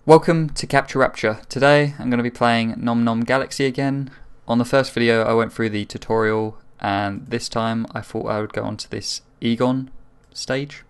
Welcome to Capturerapture. Today I'm going to be playing Nom Nom Galaxy again. On the first video I went through the tutorial, and this time I thought I would go on to this Egon stage.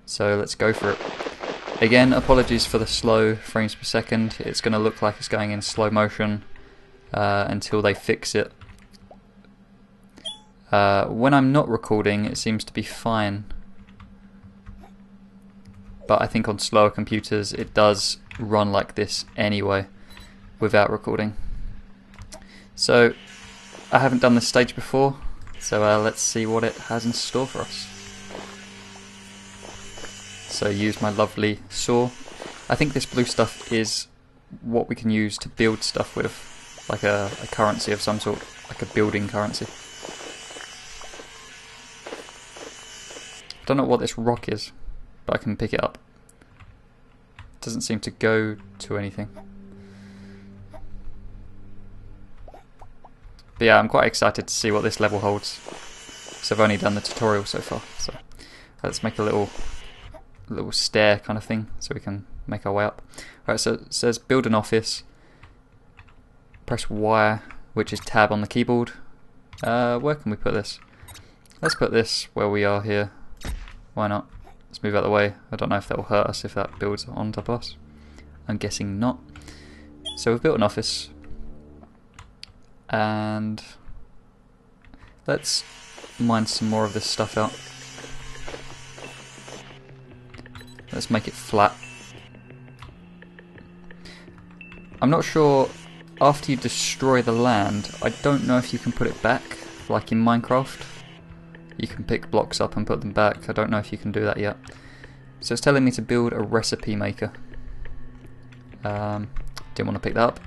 So let's go for it. Again, apologies for the slow frames per second. It's going to look like it's going in slow motion until they fix it. When I'm not recording it seems to be fine, but I think on slower computers it does run like this anyway without recording. So I haven't done this stage before, so let's see what it has in store for us. So use my lovely saw. I think this blue stuff is what we can use to build stuff with, like a currency of some sort, like a building currency. I don't know what this rock is, but I can pick it up. It doesn't seem to go to anything. But yeah, I'm quite excited to see what this level holds. So I've only done the tutorial so far. So let's make a little stair kind of thing so we can make our way up. Right, so it says build an office. Press Y, which is tab on the keyboard. Where can we put this? Let's put this where we are here. Why not? Let's move out of the way. I don't know if that will hurt us if that builds on top of us. I'm guessing not. So we've built an office. And let's mine some more of this stuff out. Let's make it flat. I'm not sure, after you destroy the land, I don't know if you can put it back, like in Minecraft. You can pick blocks up and put them back. I don't know if you can do that yet. So it's telling me to build a recipe maker. Didn't want to pick that up.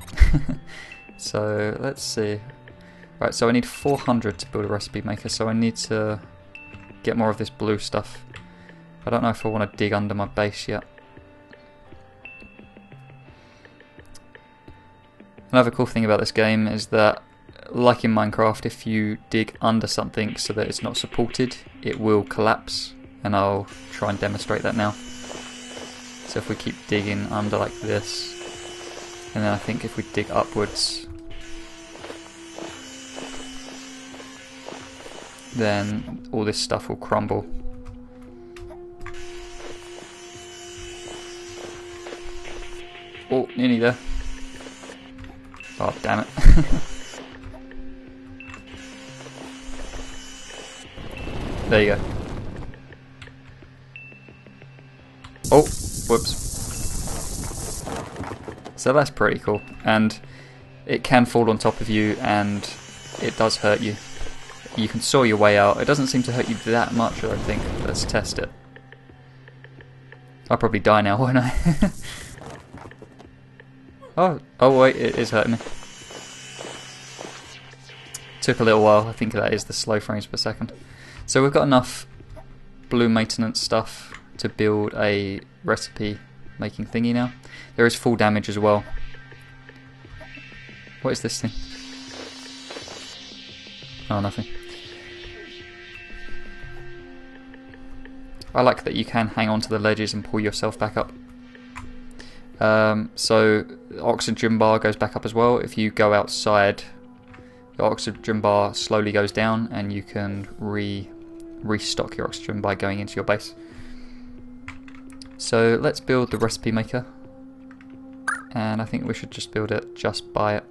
So let's see. Right, so I need 400 to build a recipe maker, so I need to get more of this blue stuff. I don't know if I want to dig under my base yet. Another cool thing about this game is that, like in Minecraft, if you dig under something so that it's not supported, it will collapse, and I'll try and demonstrate that now. So if we keep digging under like this, and then I think if we dig upwards, then all this stuff will crumble. Oh, nearly there. Oh, damn it. There you go. Oh, whoops. So that's pretty cool. And it can fall on top of you and it does hurt you. You can saw your way out. It doesn't seem to hurt you that much, I don't think. Let's test it. I'll probably die now, won't I? Oh wait, it is hurting me. Took a little while. I think that is the slow frames per second. So we've got enough blue maintenance stuff to build a recipe making thingy now. There is full damage as well. What is this thing? Oh, nothing. I like that you can hang on to the ledges and pull yourself back up. So the oxygen bar goes back up as well. If you go outside, the oxygen bar slowly goes down and you can restock your oxygen by going into your base. So let's build the recipe maker, and I think we should just build it just by it.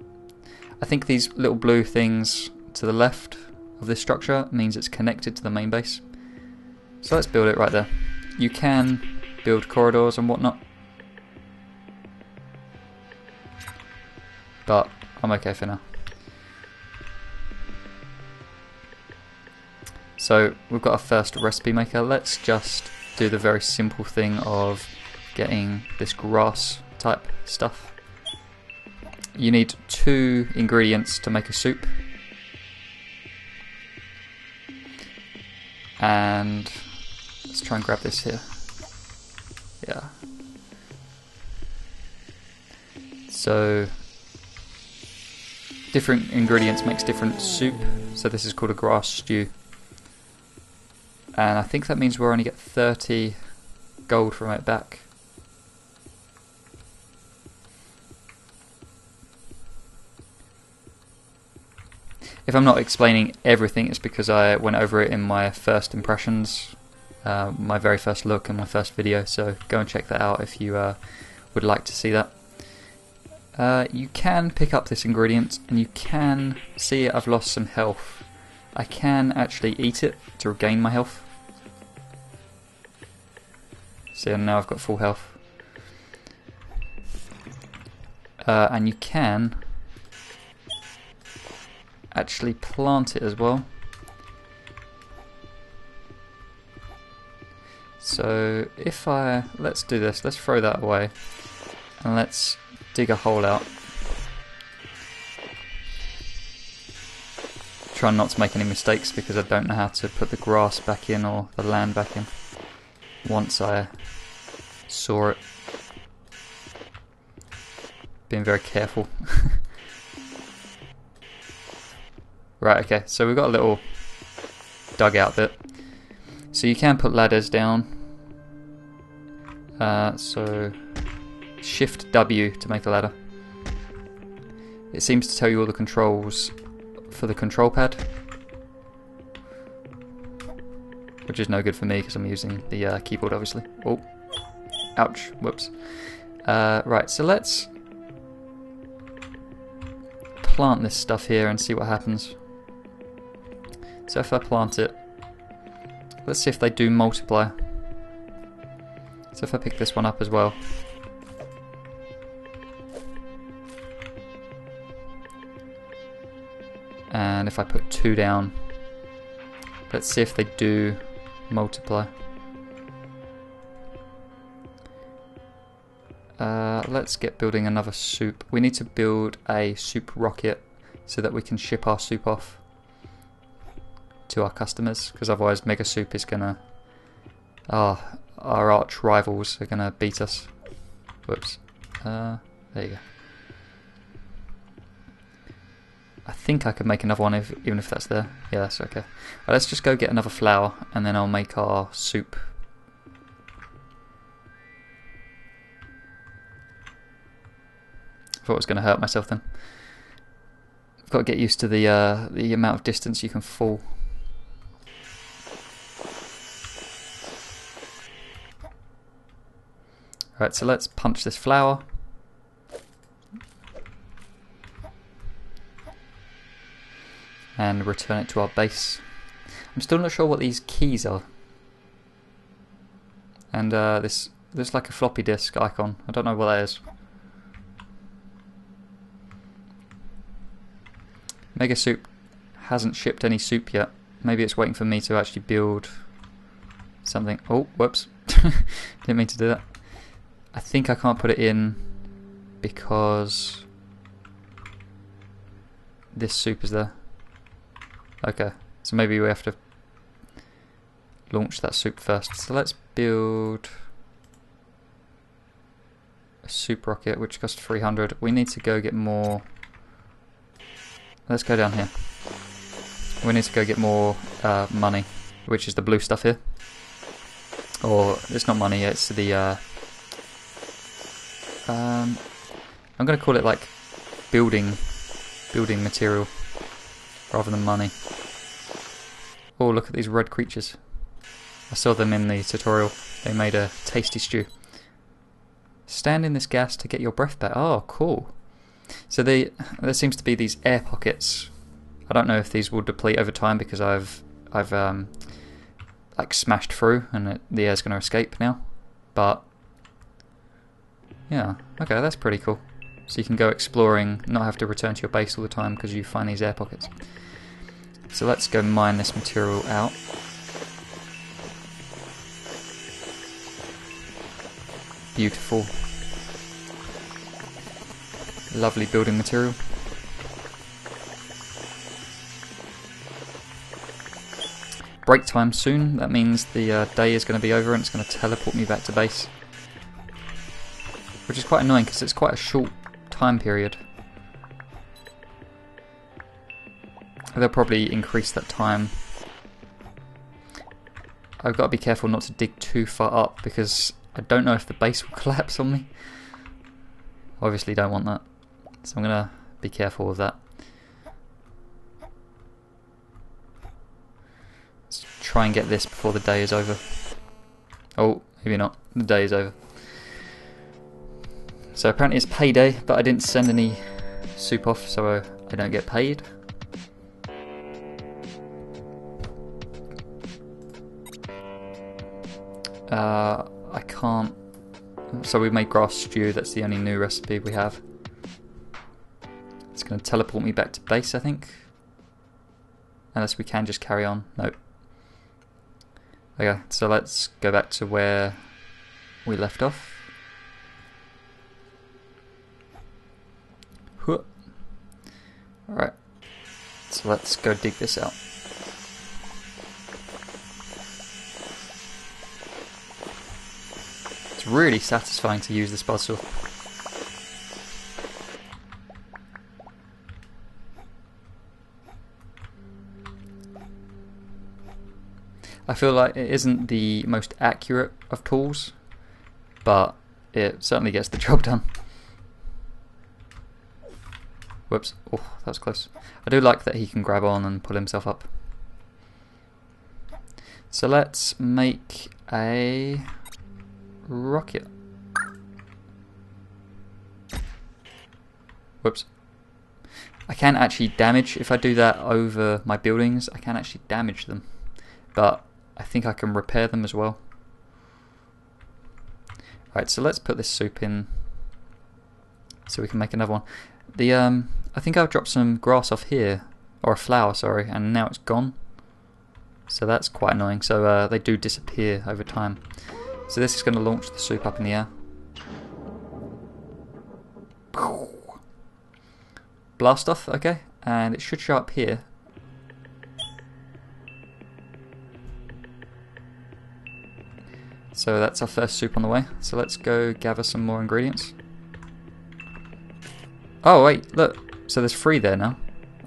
I think these little blue things to the left of this structure means it's connected to the main base. So let's build it right there. You can build corridors and whatnot, but I'm okay for now. So we've got our first recipe maker. Let's just do the very simple thing of getting this grass type stuff. You need 2 ingredients to make a soup. And let's try and grab this here. Yeah. So different ingredients makes different soup. So this is called a grass stew. And I think that means we'll only get 30 gold from it back. If I'm not explaining everything, it's because I went over it in my first impressions, my very first look and my first video, so go and check that out if you would like to see that. You can pick up this ingredient and you can see I've lost some health. I can actually eat it to regain my health. So now I've got full health. And you can actually plant it as well. So if let's do this, let's throw that away and let's dig a hole out. Try not to make any mistakes because I don't know how to put the grass back in or the land back in once I saw it. Being very careful. Right, okay, so we've got a little dugout bit. So you can put ladders down. So Shift W to make a ladder. It seems to tell you all the controls for the control pad, which is no good for me because I'm using the keyboard obviously. Oh, ouch, whoops. Right, so let's plant this stuff here and see what happens. So if I plant it, let's see if they do multiply. So if I pick this one up as well. And if I put 2 down, let's see if they do multiply. Let's get building another soup. We need to build a soup rocket so that we can ship our soup off to our customers, because otherwise Mega Soup is gonna... our arch rivals are gonna beat us. Whoops. There you go. I think I could make another one even if that's there. Yeah, that's okay. Right, let's just go get another flour and then I'll make our soup. I thought I was going to hurt myself then. I've got to get used to the amount of distance you can fall. Right, so let's punch this flour. And return it to our base. I'm still not sure what these keys are. And this looks like a floppy disk icon. I don't know what that is. Mega Soup hasn't shipped any soup yet. Maybe it's waiting for me to actually build something. Oh, whoops. Didn't mean to do that. I think I can't put it in because this soup is there. Okay, so maybe we have to launch that soup first. So let's build a soup rocket, which costs 300. We need to go get more. Let's go down here. We need to go get more money, which is the blue stuff here. Or it's not money, it's the I'm going to call it like building material rather than money. Oh, look at these red creatures. I saw them in the tutorial. They made a tasty stew. Stand in this gas to get your breath back. Oh, cool. So there seems to be these air pockets. I don't know if these will deplete over time because I've like smashed through and the air's going to escape now. But yeah, okay, that's pretty cool. So you can go exploring, not have to return to your base all the time because you find these air pockets. So let's go mine this material out. Beautiful. Lovely building material. Break time soon. That means the day is going to be over and it's going to teleport me back to base. Which is quite annoying because it's quite a short time period. They'll probably increase that time. I've got to be careful not to dig too far up because I don't know if the base will collapse on me. Obviously don't want that. So I'm going to be careful with that. Let's try and get this before the day is over. Oh, maybe not. The day is over. So apparently it's payday, but I didn't send any soup off, so I don't get paid. I can't. So we made grass stew, that's the only new recipe we have. It's going to teleport me back to base, I think. Unless we can just carry on. Nope. Okay, so let's go back to where we left off. Alright, so let's go dig this out. It's really satisfying to use this buzzsaw. I feel like it isn't the most accurate of tools, but it certainly gets the job done. Whoops, oh, that was close. I do like that he can grab on and pull himself up. So let's make a rocket. Whoops. I can actually damage, if I do that over my buildings, I can actually damage them. But I think I can repair them as well. Right, so let's put this soup in so we can make another one. The I think I've dropped some grass off here, or a flower, sorry, and now it's gone. So that's quite annoying. So they do disappear over time. So this is going to launch the soup up in the air. Blast off, okay, and it should show up here. So that's our first soup on the way. So let's go gather some more ingredients. Oh wait, look. So there's 3 there now.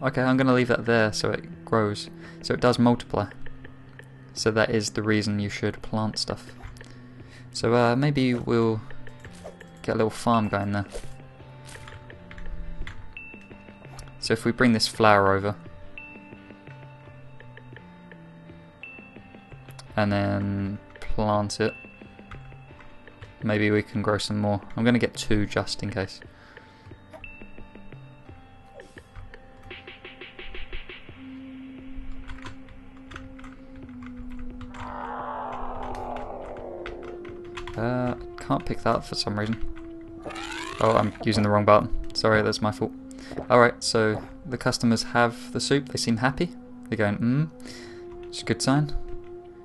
Okay, I'm going to leave that there so it grows. So it does multiply. So that is the reason you should plant stuff. So maybe we'll get a little farm going there. So if we bring this flower over. And then plant it. Maybe we can grow some more. I'm going to get 2 just in case. Can't pick that up for some reason. Oh, I'm using the wrong button. Sorry, that's my fault. Alright, so the customers have the soup. They seem happy. They're going, it's a good sign.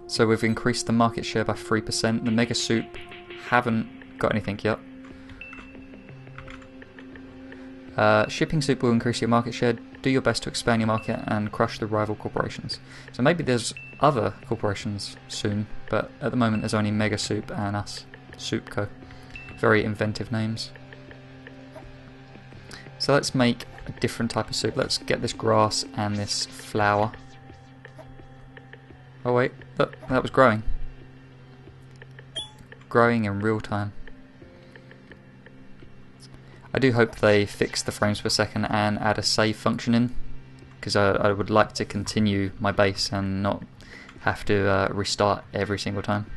So we've increased the market share by 3%. The mega soup haven't got anything yet. Shipping soup will increase your market share. Do your best to expand your market and crush the rival corporations. So maybe there's other corporations soon, but at the moment there's only Mega Soup and us, Soup Co. Very inventive names. So let's make a different type of soup. Let's get this grass and this flower. Oh wait, look, that was growing. Growing in real time. I do hope they fix the frames per second and add a save function in, because I would like to continue my base and not have to restart every single time.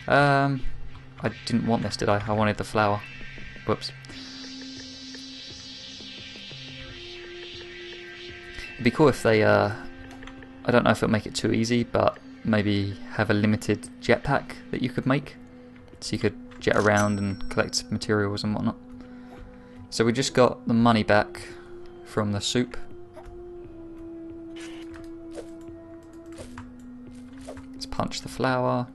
I didn't want this, did I? I wanted the flower. Whoops. It'd be cool if they, I don't know if it'll make it too easy, but maybe have a limited jetpack that you could make, so you could jet around and collect materials and whatnot. So we just got the money back from the soup. Let's punch the flower.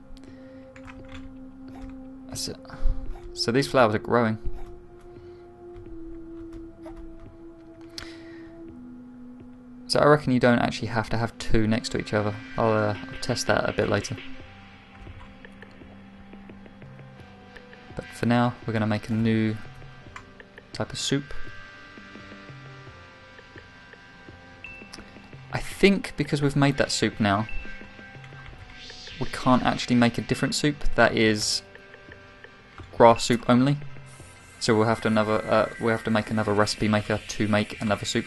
That's it. So these flowers are growing. So I reckon you don't actually have to have 2 next to each other. I'll test that a bit later. But for now, we're going to make a new type of soup. I think because we've made that soup now, we can't actually make a different soup that is grass soup only. So we'll have to make another recipe maker to make another soup.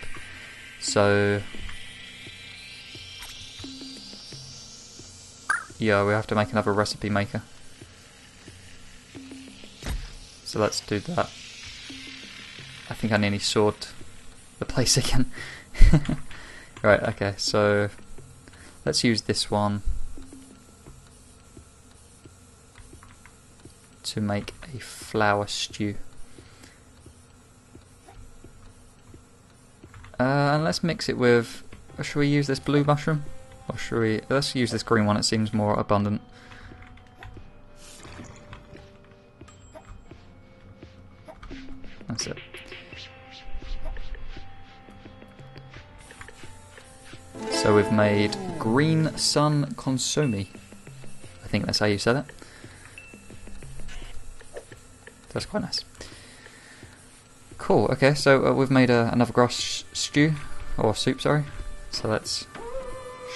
So yeah, we have to make another recipe maker. So let's do that. I think I nearly sawed the place again. Right, okay, so let's use this one to make a flour stew. And let's mix it with, should we use this blue mushroom? Or should we, let's use this green one, it seems more abundant. That's it. So we've made green sun consomme. I think that's how you said it. That's quite nice. Cool, okay, so we've made another grass stew, or soup, sorry. So let's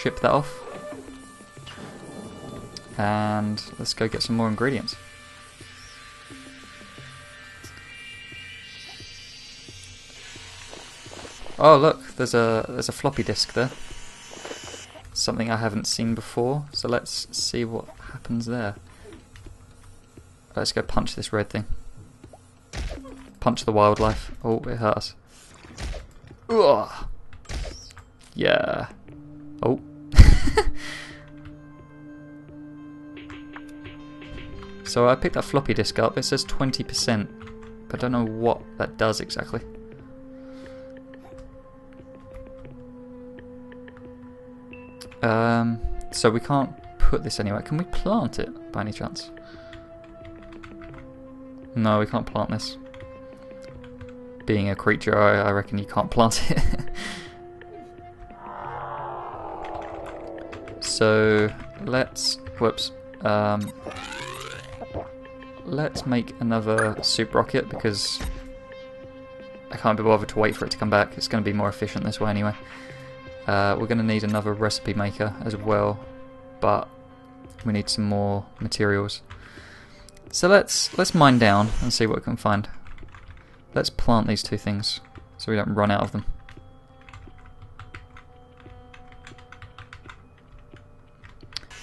ship that off. And let's go get some more ingredients. Oh look, there's a floppy disk there. Something I haven't seen before, so let's see what happens there. Let's go punch this red thing. Punch the wildlife. Oh, it hurt us. Ugh. Yeah. Oh. So I picked that floppy disk up. It says 20%, but I don't know what that does exactly. So we can't put this anywhere. Can we plant it by any chance? No, we can't plant this. Being a creature, I reckon you can't plant it. So let's, whoops, let's make another soup rocket because I can't be bothered to wait for it to come back. It's going to be more efficient this way anyway. We're going to need another recipe maker as well, but we need some more materials. So let's mine down and see what we can find. Let's plant these two things so we don't run out of them.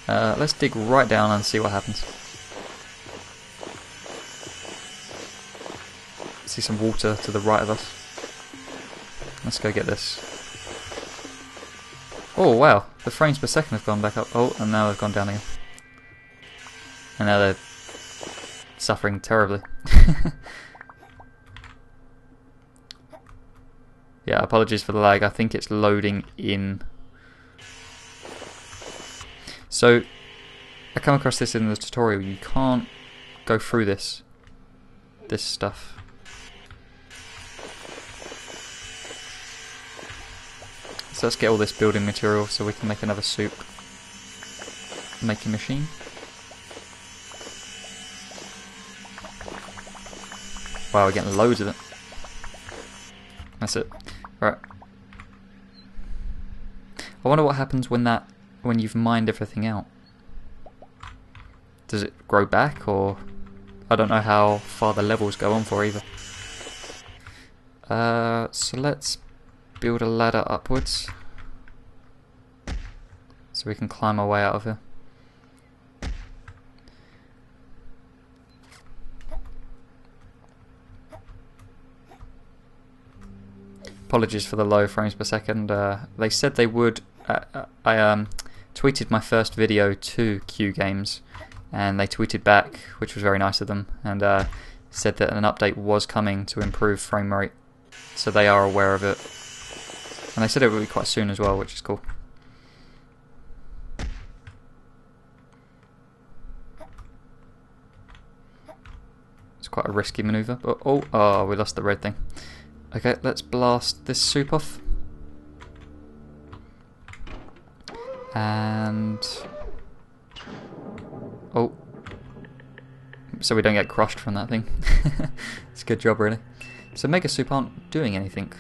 Let's dig right down and see what happens. See some water to the right of us. Let's go get this. Oh wow, the frames per second have gone back up. Oh, and now they've gone down again. And now they're suffering terribly. Yeah, apologies for the lag. I think it's loading in. So, I come across this in the tutorial. You can't go through this stuff. So let's get all this building material so we can make another soup making machine. Wow, we're getting loads of it. That's it. Right. I wonder what happens when you've mined everything out. Does it grow back, or I don't know how far the levels go on for either. So let's build a ladder upwards so we can climb our way out of here. Apologies for the low frames per second. They said they would. I tweeted my first video to Q Games, and they tweeted back, which was very nice of them, and said that an update was coming to improve frame rate. So they are aware of it, and they said it would be quite soon as well, which is cool. It's quite a risky maneuver, but oh, we lost the red thing. Okay, let's blast this soup off. And oh, so we don't get crushed from that thing. It's a good job, really. So Mega Soup aren't doing anything.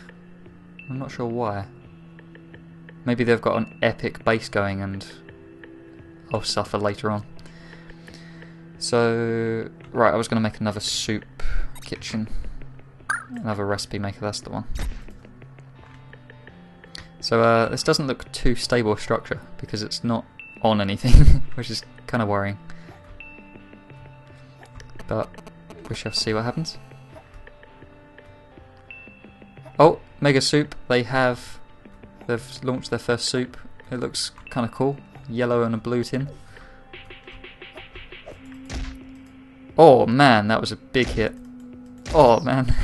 I'm not sure why. Maybe they've got an epic base going and I'll suffer later on. So, right, I was going to make another soup kitchen. Another recipe maker, that's the one. So this doesn't look too stable a structure because it's not on anything, which is kind of worrying. But we shall see what happens. Oh, Mega Soup, they've launched their first soup. It looks kind of cool. Yellow and a blue tin. Oh man, that was a big hit. Oh man.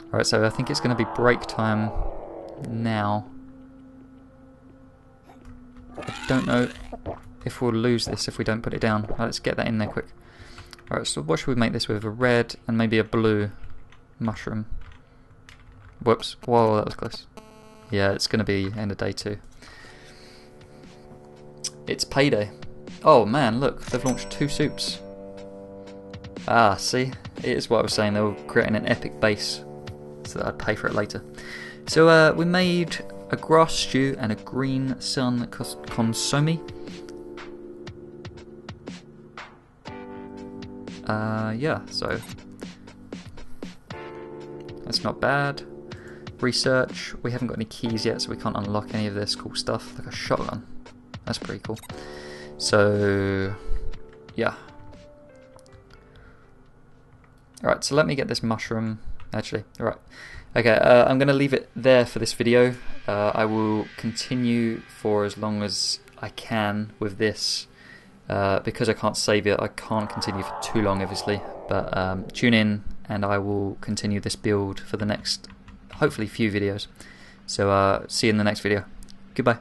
Alright, so I think it's going to be break time now. I don't know if we'll lose this if we don't put it down. Right, let's get that in there quick. Alright, so what should we make this with? A red and maybe a blue mushroom. Whoops. Whoa, that was close. Yeah, it's going to be end of day 2. It's payday. Oh man, look, they've launched 2 soups. Ah, see? It is what I was saying, they were creating an epic base so that I'd pay for it later. So we made a grass stew and a green sun consomme. Yeah, so that's not bad. Research, we haven't got any keys yet, so we can't unlock any of this cool stuff, like a shotgun. That's pretty cool. So, yeah. Alright, so let me get this mushroom, actually. Alright, okay, I'm going to leave it there for this video. I will continue for as long as I can with this. Because I can't save it, I can't continue for too long, obviously. But tune in, and I will continue this build for the next, hopefully, few videos. So, see you in the next video. Goodbye.